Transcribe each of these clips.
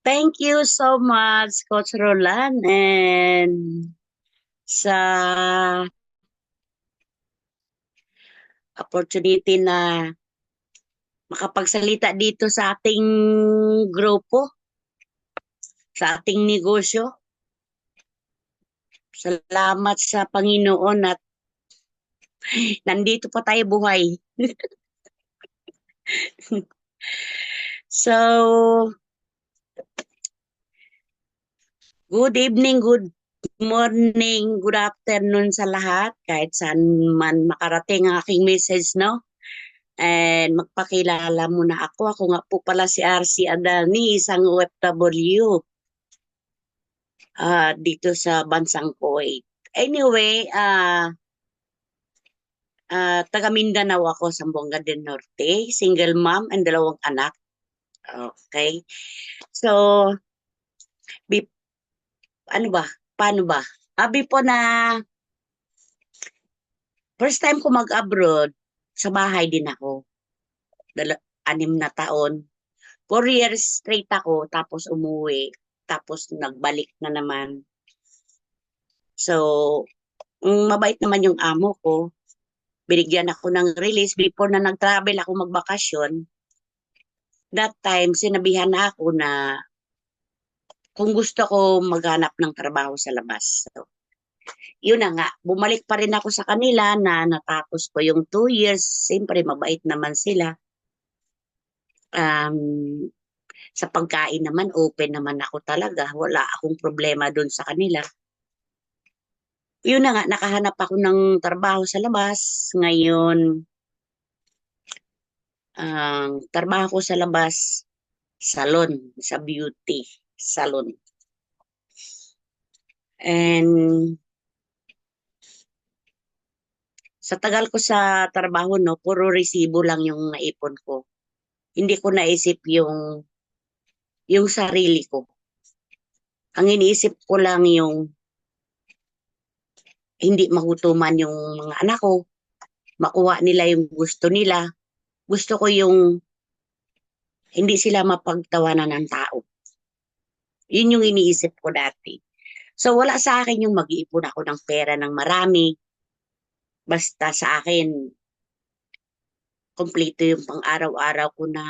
Thank you so much, Coach Roland, and sa opportunity na makapagsalita dito sa ating grupo, sa ating negosyo. Salamat sa Panginoon at nandito pa tayo buhay. So, good evening, good morning, good afternoon sa lahat, kahit saan man makarating ang aking message, no? And magpakilala muna ako. Ako nga po pala si RC Adani, isang OFW dito sa bansang Kuwait. Anyway, taga Mindanao ako, Zamboanga del Norte, single mom and dalawang anak. Okay. So, bi- ano ba? Paano ba? Before na first time ko mag-abroad, sa bahay din ako. 6 na taon. 4 years straight ako, tapos umuwi. Tapos nagbalik na naman. So, mabait naman yung amo ko. Binigyan ako ng release before na nag-travel ako magbakasyon. That time, sinabihan na ako na kung gusto ko maghanap ng trabaho sa labas. So, yun na nga, bumalik pa rin ako sa kanila na natapos ko yung 2 years. Siyempre, mabait naman sila. Um, sa pagkain naman, open naman ako talaga. Wala akong problema doon sa kanila. Yun na nga, nakahanap ako ng trabaho sa labas. Ngayon, ang trabaho ko sa labas, salon, sa beauty salon. And sa tagal ko sa trabaho, no, puro resibo lang yung naipon ko. Hindi ko naisip yung sarili ko. Ang iniisip ko lang yung hindi magutuman yung mga anak ko, makuha nila yung gusto nila. Gusto ko yung hindi sila mapagtawanan ng tao. Yun yung iniisip ko dati. So wala sa akin yung mag-iipon ako ng pera ng marami. Basta sa akin, kompleto yung pang-araw-araw ko na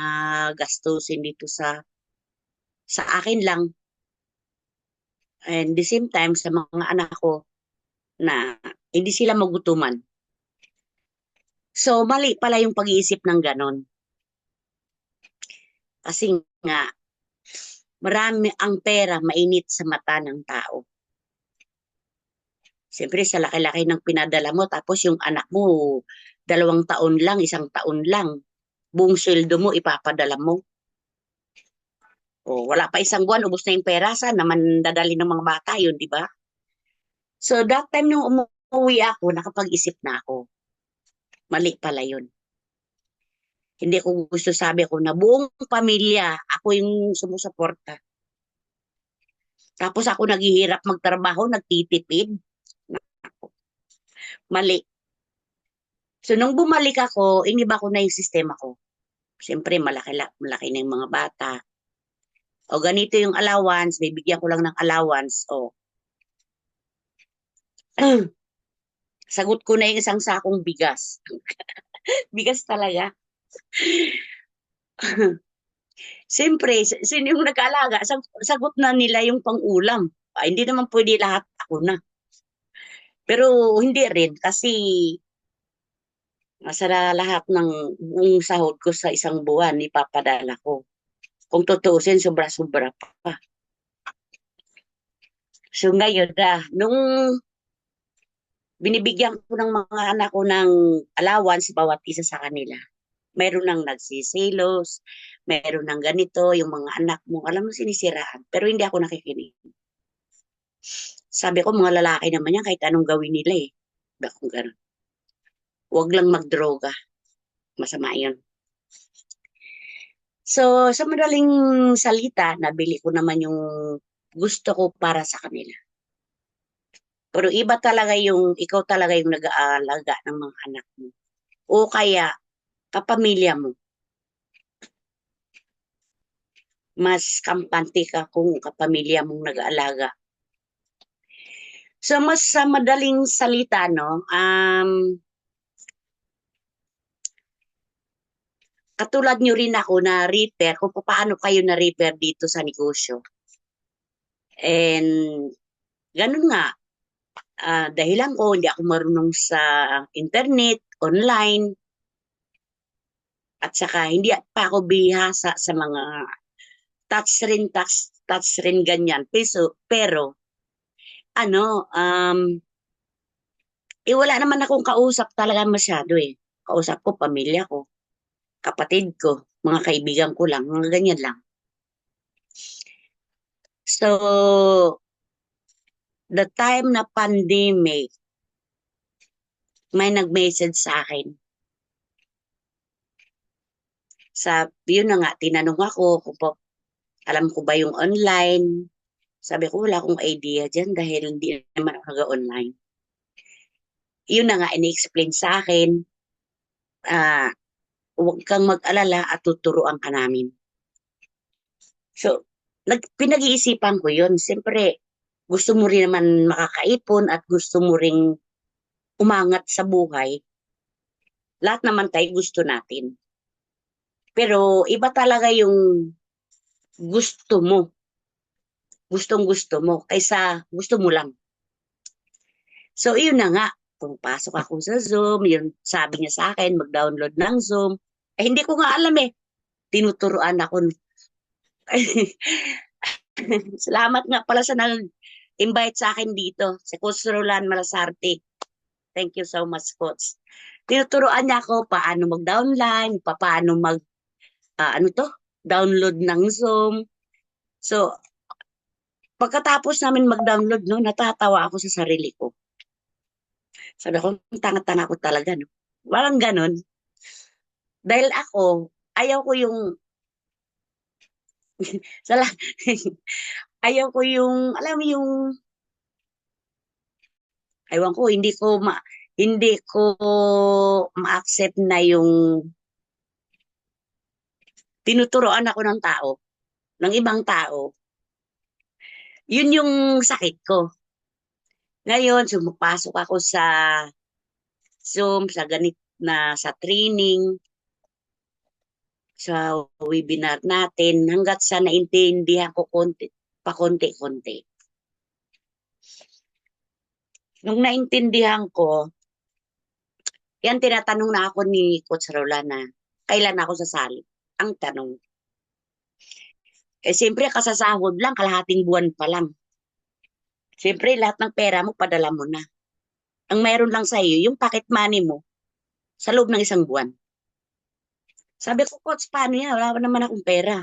gastusin dito sa akin lang. And the same time, sa mga anak ko na hindi sila magutuman. So mali pala yung pag-iisip ng ganon. Kasi nga, marami ang pera mainit sa mata ng tao. Siyempre, sa laki-laki ng pinadala mo, tapos yung anak mo, 2 taon lang, 1 taon lang, buong sweldo mo ipapadala mo. O, wala pa 1 buwan, ubos na yung pera, saan naman dadali ng mga bata yun, di ba? So, that time nung umuwi ako, nakapag-isip na ako. Mali pala yun. Hindi ko gusto sabi ko na buong pamilya, ako yung sumusuporta. Tapos ako naghihirap magtrabaho, nagtitipid. Mali. So, nung bumalik ako, iniba ko na yung sistema ko. Siyempre, malaki na yung mga bata. O ganito yung allowance, bibigyan ko lang ng allowance. O, sagot ko na yung isang sakong bigas. Bigas talaga. Siyempre, sino yung nag-aalaga? Sagot na nila yung pang-ulam. Hindi naman pwede lahat ako na. Pero hindi rin kasi sa lahat ng buong sahod ko sa isang buwan, ipapadala ko. Kung tutuusin, sobra-sobra pa. So ngayon nung binibigyan ko ng mga anak ko ng allowance bawat isa sa kanila, mayroon nang nagsisilos, mayroon nang ganito, yung mga anak mo, alam mo, sinisiraan. Pero hindi ako nakikinig. Sabi ko, mga lalaki naman yan, kahit anong gawin nila eh. Sabi ko gano'n. Huwag lang magdroga. Masama yun. So, sa madaling salita, nabili ko naman yung gusto ko para sa kanila. Pero iba talaga yung, ikaw talaga yung nag-aalaga ng mga anak mo. O kaya, kapamilya mo. mas kampante ka kung kapamilya mong nag-aalaga. So, mas sa madaling salita, no, katulad nyo rin ako na repair, kung paano kayo na repair dito sa negosyo. And ganun nga, dahilan ko, hindi ako marunong sa internet, online, at saka hindi pa ako bihasa sa mga touch rin ganyan. Pero ano, wala naman akong kausap talaga masyado eh. Kausap ko, pamilya ko, kapatid ko, mga kaibigan ko lang, mga ganyan lang. So, the time na pandemic, may nag-message sa akin. Yun na nga, tinanong ako kung alam ko ba yung online. Sabi ko, wala akong idea dyan dahil hindi naman ako nag-online. Yun na nga, ini-explain sa akin, ah, huwag kang mag-alala at tuturuan ka namin. So, pinag-iisipan ko yun. Siyempre, gusto mo rin naman makakaipon at gusto mo ring umangat sa buhay. Lahat naman tayo gusto natin. Pero iba talaga yung gusto mo. Gustong gusto mo kaysa gusto mo lang. So, yun na nga. Pumapasok ako sa Zoom, yun sabi niya sa akin, mag-download ng Zoom. Hindi ko nga alam eh. Tinuturuan ako. Salamat nga pala sa nag-invite sa akin dito, si Coach Roland Malasarte. Thank you so much, Coach. Tinuturuan niya ako paano mag-downline, paano ano to, download ng Zoom. So, pagkatapos namin mag-download, no, natatawa ako sa sarili ko. Sabi ko, tanga-tanga ko talaga, no. Walang ganon. Dahil ako, ayaw ko yung, sala, ayaw ko yung, alam mo yung, ayaw ko, hindi ko ma-accept na yung tinuturoan ako ng tao, ng ibang tao. Yun yung sakit ko. Ngayon, sumapasok ako sa Zoom, sa ganit na sa training, sa webinar natin, hanggat sa naintindihan ko pakonti-konti. Nung naintindihan ko, yan tinatanong na ako ni Coach Rolana, kailan ako sasali? Ang tanong. Siyempre, kasasahod lang, kalahating buwan pa lang. Siyempre, lahat ng pera mo, padala mo na. Ang mayroon lang sa iyo, yung pocket money mo, sa loob ng isang buwan. Sabi ko, Coach, paano yan? Wala naman akong pera.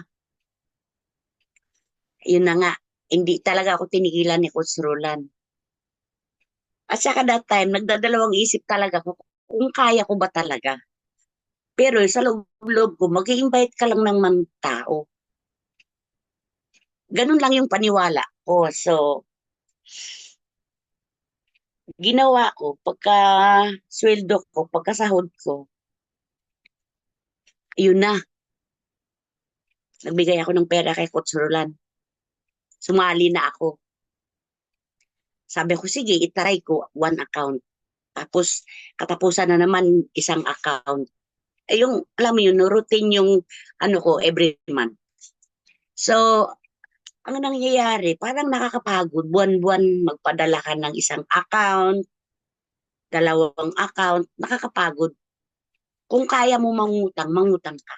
Yun na nga, hindi talaga ako tinigilan ni Coach Roland. At saka that time, nagdadalawang isip talaga ko kung kaya ko ba talaga. Pero sa loob ko, mag-i-invite ka lang ng mga tao. Ganun lang yung paniwala ko. So, ginawa ko, pagka sweldo ko, pagka sahod ko, yun na. Nagbigay ako ng pera kay Coach Roland. Sumali na ako. Sabi ko, sige, itaray ko one account. Tapos, katapusan na naman isang account. Yung, alam mo yun, routine yung ano ko every month. So, ang nangyayari, parang nakakapagod. Buwan-buwan magpadala ka ng isang account, dalawang account, nakakapagod. Kung kaya mo mangutang, mangutang ka.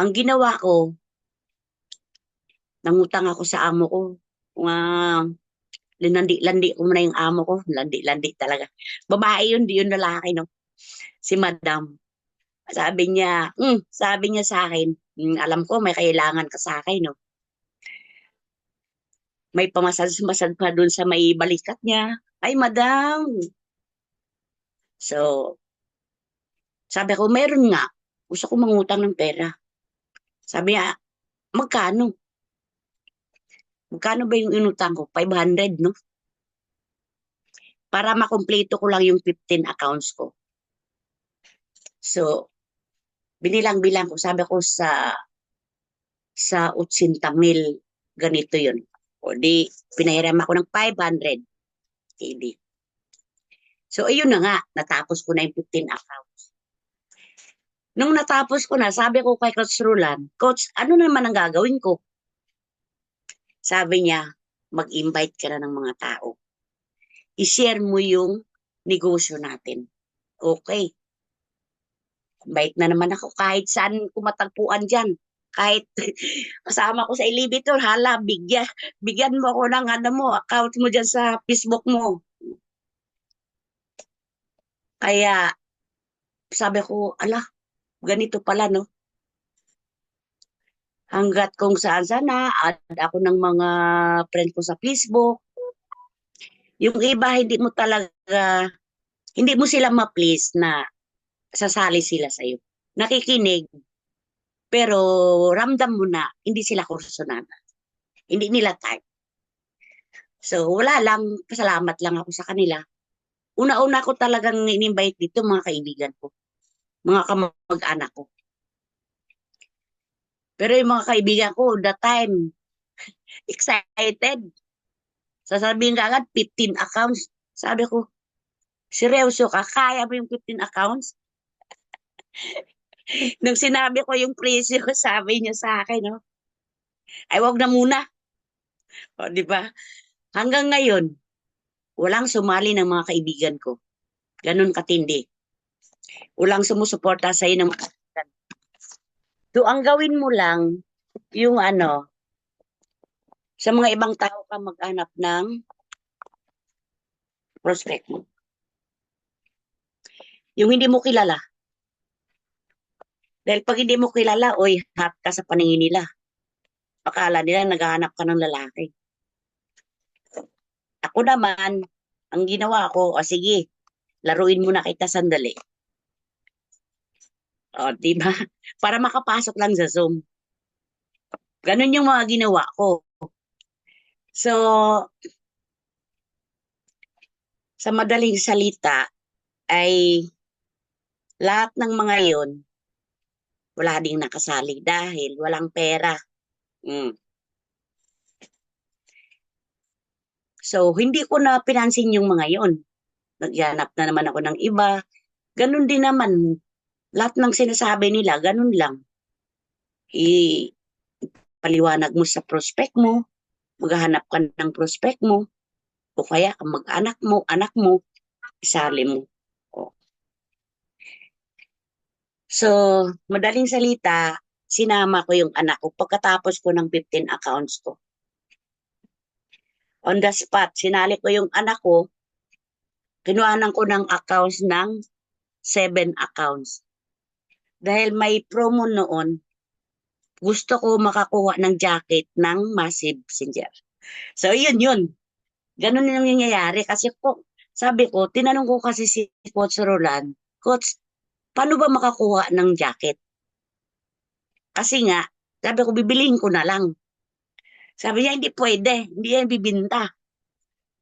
Ang ginawa ko, nangutang ako sa amo ko. Linandi-landi ko muna yung amo ko. Landi-landi talaga. Babae yun, di yun lalaki, no? Si Madam. Sabi niya sa akin, alam ko may kailangan ka sa akin, no? May pamasad-masad pa dun sa may balikat niya. Ay, Madam. So, sabi ko, meron nga. Gusto ko mangutang ng pera. Sabi niya, magkano? Magkano ba yung inutang ko? 500, no? Para makumpleto ko lang yung 15 accounts ko. So, binilang-bilang ko. Sabi ko sa sa 80,000. Ganito yun. O di, pinahiram ako ng 500 KD. So, ayun na nga, natapos ko na yung 15 accounts. Nung natapos ko na, sabi ko kay Coach Rulan, Coach, ano naman ang gagawin ko? Sabi niya, mag-invite ka na ng mga tao. I-share mo yung negosyo natin. Okay. Invite na naman ako kahit saan ko matagpuan dyan. Kahit kasama ko sa elevator, hala, bigyan mo ako ng ano mo, account mo dyan sa Facebook mo. Kaya sabi ko, ala, ganito pala, no? Hanggat kung saan sana, add ako ng mga friend ko sa Facebook. Yung iba, hindi mo sila ma-please na sasali sila sa'yo. Nakikinig, pero ramdam mo na hindi sila kursunada. Hindi nila type. So, wala lang, pasalamat lang ako sa kanila. Una-una ko talagang in-invite dito mga kaibigan ko, mga kamag-anak ko. Pero yung mga kaibigan ko, that time, excited. Sasabihin ka agad, 15 accounts. Sabi ko, seryoso ka, kaya mo yung 15 accounts? Nung sinabi ko yung presyo, sabi niya sa akin, no? Ay, wag na muna. O, di ba? Hanggang ngayon, walang sumali ng mga kaibigan ko. Ganun katindi. Walang sumusuporta sa ng mga kaibigan. So, ang gawin mo lang, yung ano, sa mga ibang tao ka maghanap ng prospect mo. Yung hindi mo kilala. Dahil pag hindi mo kilala, oy, hot ka sa paningin nila. Akala nila naghahanap ka ng lalaki. Ako naman, ang ginawa ko, o sige, laruin mo na kita sandali. O, di ba? Para makapasok lang sa Zoom. Ganun yung mga ginawa ko. So, sa madaling salita, ay lahat ng mga yon wala ding nakasali dahil walang pera. Mm. So, hindi ko na pinansin yung mga yon. Naghanap na naman ako ng iba. Ganun din naman. Lahat ng sinasabi nila, ganun lang. Ipaliwanag mo sa prospect mo, maghahanap ka ng prospect mo, o kaya ang anak mo, isali mo. O. So, madaling salita, sinama ko yung anak ko pagkatapos ko ng 15 accounts ko. On the spot, sinali ko yung anak ko, kinuhanan ko ng accounts ng 7 accounts. Dahil may promo noon, gusto ko makakuha ng jacket ng Massive Singer. So, yun. Ganun yung nangyayari. Kasi sabi ko, tinanong ko kasi si Coach Roland, Coach, paano ba makakuha ng jacket? Kasi nga, sabi ko, bibiliin ko na lang. Sabi niya, hindi pwede. Hindi yan bibinta.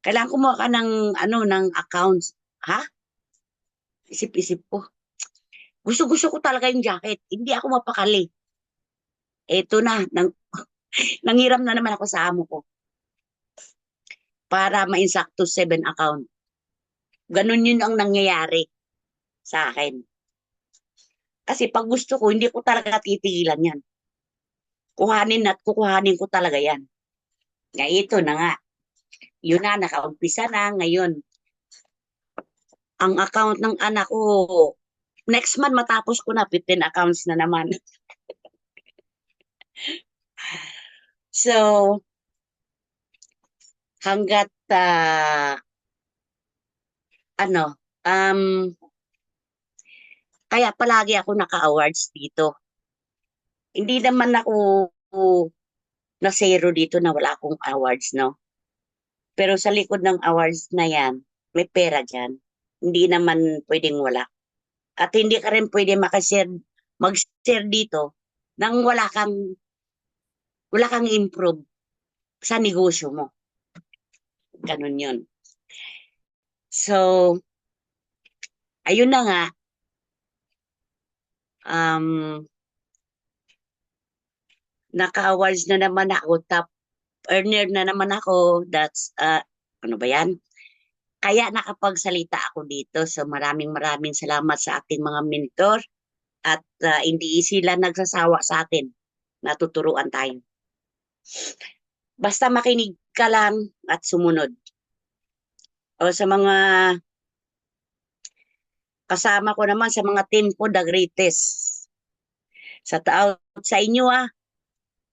Kailangan kumuha ka ng accounts. Ha? Isip-isip ko. Gusto-gusto ko talaga yung jacket. Hindi ako mapakali. Eto na, nanghiram na naman ako sa amo ko para ma-insakto 7 account. Ganun yun ang nangyayari sa akin. Kasi pag gusto ko, hindi ko talaga titigilan yan. Kuhanin at kukuhanin ko talaga yan. Nga ito na nga. Yun na, nakaumpisa na ngayon. Ang account ng anak ko, next month matapos ko na, 15 accounts na naman. So, hanggat, ano, kaya palagi ako naka-awards dito. Hindi naman ako na zero dito na wala akong awards, no? Pero sa likod ng awards na yan, may pera dyan. Hindi naman pwedeng wala. At hindi ka rin pwede mag-share dito nang wala kang improve sa negosyo mo. Ganun yun. So, ayun na nga, um, Naka-awards na naman ako, top earner na naman ako. That's, ano ba yan? Kaya nakapagsalita ako dito. So maraming salamat sa ating mga mentor at hindi sila nagsasawa sa atin. Natuturuan tayo. Basta makinig ka lang at sumunod. O sa mga kasama ko naman sa mga team ko, the greatest. Sa inyo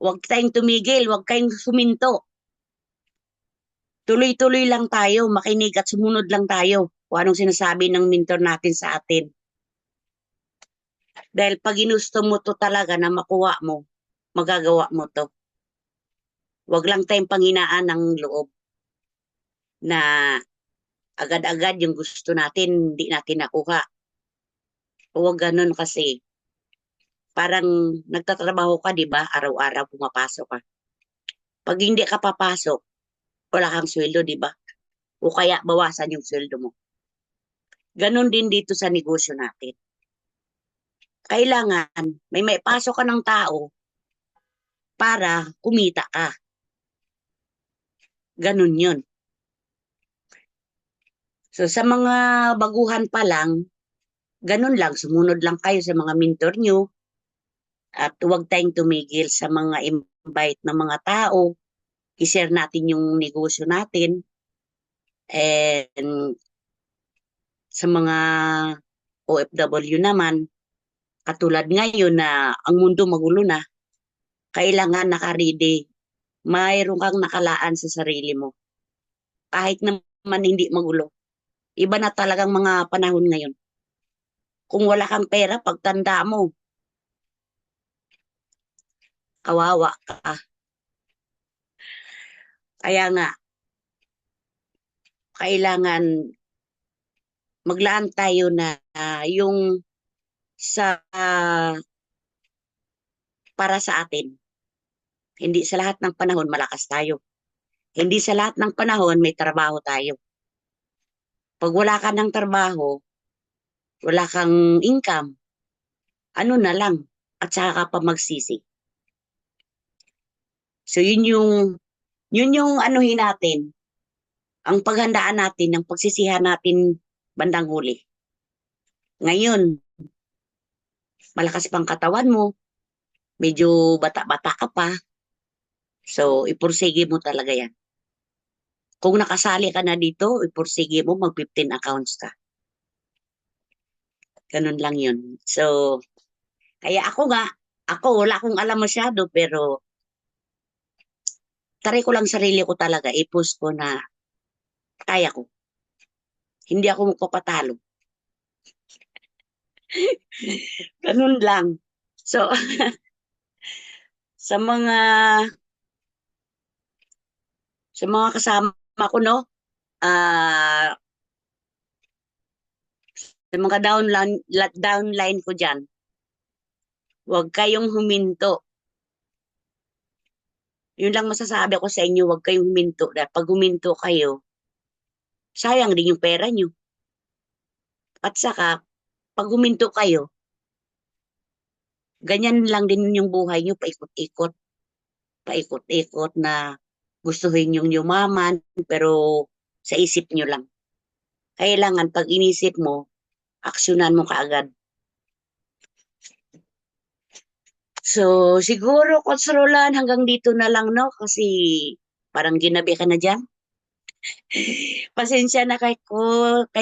huwag tayong tumigil, huwag kayong suminto. Tuloy-tuloy lang tayo, makinig at sumunod lang tayo kung anong sinasabi ng mentor natin sa atin. Dahil pag ginusto mo to talaga na makuha mo, magagawa mo to. Huwag lang tayong panghinaan ng loob na agad-agad yung gusto natin, hindi natin nakuha. Huwag ganun kasi. Parang nagtatrabaho ka, di ba? Araw-araw pumapasok ka. Pag hindi ka papasok, wala kang sweldo, di ba? O kaya bawasan yung sweldo mo. Ganon din dito sa negosyo natin. Kailangan may maipasok ka ng tao para kumita ka. Ganon yun. So sa mga baguhan pa lang, ganun lang, sumunod lang kayo sa mga mentor nyo at huwag tayong tumigil sa mga invite ng mga tao. I-share natin yung negosyo natin. And sa mga OFW naman, katulad ngayon na ang mundo magulo na, kailangan naka-ready. Mayroon kang nakalaan sa sarili mo. Kahit naman hindi magulo. Iba na talagang mga panahon ngayon. Kung wala kang pera, pagtanda mo, kawawa ka. Kaya nga, kailangan maglaan tayo na yung sa para sa atin. Hindi sa lahat ng panahon malakas tayo. Hindi sa lahat ng panahon may trabaho tayo. Pag wala ka ng trabaho, wala kang income, ano na lang, at saka ka pa magsisi. So yun yung anuhin natin, ang paghandaan natin, ang pagsisihan natin bandang huli. Ngayon, malakas pang katawan mo, medyo bata-bata ka pa, so ipursige mo talaga yan. Kung nakasali ka na dito, ipursige mo, mag 15 accounts ka. Ganun lang yun. So, kaya ako wala akong alam masyado, pero taray ko lang sarili ko talaga, i-push ko na kaya ko. Hindi ako magpapatalo. Ganun lang. So, sa mga kasama ko, no, ah sa mga downline ko dyan, huwag kayong huminto. Yun lang masasabi ko sa inyo, huwag kayong huminto. Dahil pag huminto kayo, sayang din yung pera nyo. At saka, pag huminto kayo, ganyan lang din yung buhay nyo, paikot-ikot. Paikot-ikot na gustuhin yung yumaman, pero sa isip nyo lang. Kailangan pag inisip mo, aksyonan mo kaagad. So, siguro, Coach Roland, hanggang dito na lang, no? Kasi parang ginabi ka na dyan. Pasensya na kay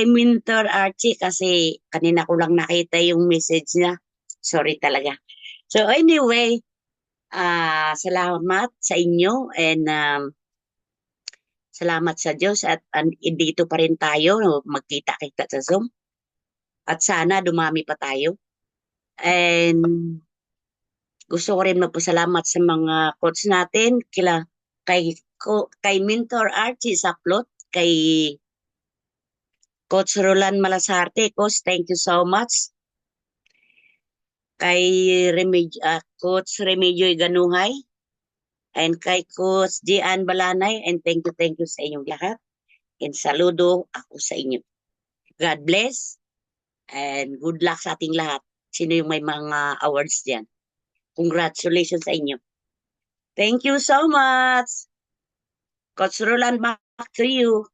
Mentor Archie kasi kanina ko lang nakita yung message niya. Sorry talaga. So anyway, salamat sa inyo and salamat sa Diyos at dito pa rin tayo, no? Magkita-kita sa Zoom. At sana dumami pa tayo. And gusto ko rin magpasalamat sa mga coach natin, kay Mentor Archie Saplot, kay Coach Roland Malasarte. Coach, thank you so much. Kay Coach Remigio Ganuhay and kay Coach Gian Balanay, and thank you sa inyong lahat. And saludo ako sa inyo. God bless and good luck sa ating lahat. Sino yung may mga awards diyan? Congratulations sa inyo. Thank you so much. Coach Roland, back to you.